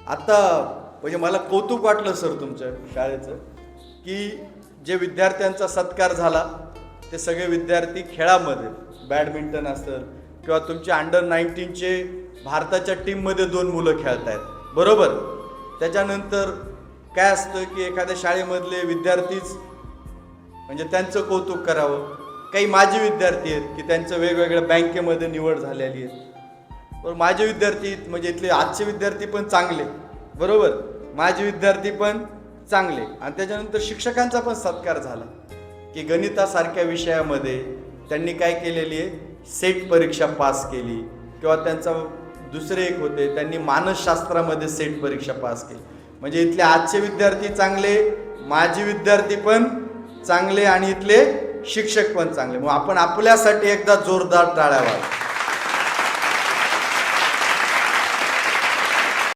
आता म्हणजे मला कौतुक वाटलं सर तुमच्या शाळेचं की जे विद्यार्थ्यांचा सत्कार झाला ते सगळे विद्यार्थी खेळामध्ये बॅडमिंटन असेल किंवा तुमच्या अंडर-19चे भारताच्या टीममध्ये 2 मुलं खेळत आहेत बरोबर. त्याच्यानंतर काय असतं की एखाद्या शाळेमधले विद्यार्थीच म्हणजे त्यांचं कौतुक करावं. काही माजी विद्यार्थी आहेत की त्यांचं वेगवेगळ्या बँकेमध्ये निवड झालेली आहे. पण माझे विद्यार्थी म्हणजे इथले आजचे विद्यार्थी पण चांगले बरोबर, माझे विद्यार्थी पण चांगले. आणि त्याच्यानंतर शिक्षकांचा पण सत्कार झाला की गणितासारख्या विषयामध्ये त्यांनी काय केलेली आहे, सेट परीक्षा पास केली. किंवा त्यांचा दुसरे एक होते त्यांनी मानसशास्त्रामध्ये सेट परीक्षा पास केली. म्हणजे इथले आजचे विद्यार्थी चांगले, माजी विद्यार्थी पण चांगले आणि इथले शिक्षक पण चांगले. मग आपण आपल्यासाठी एकदा जोरदार टाळ्या वाजवा.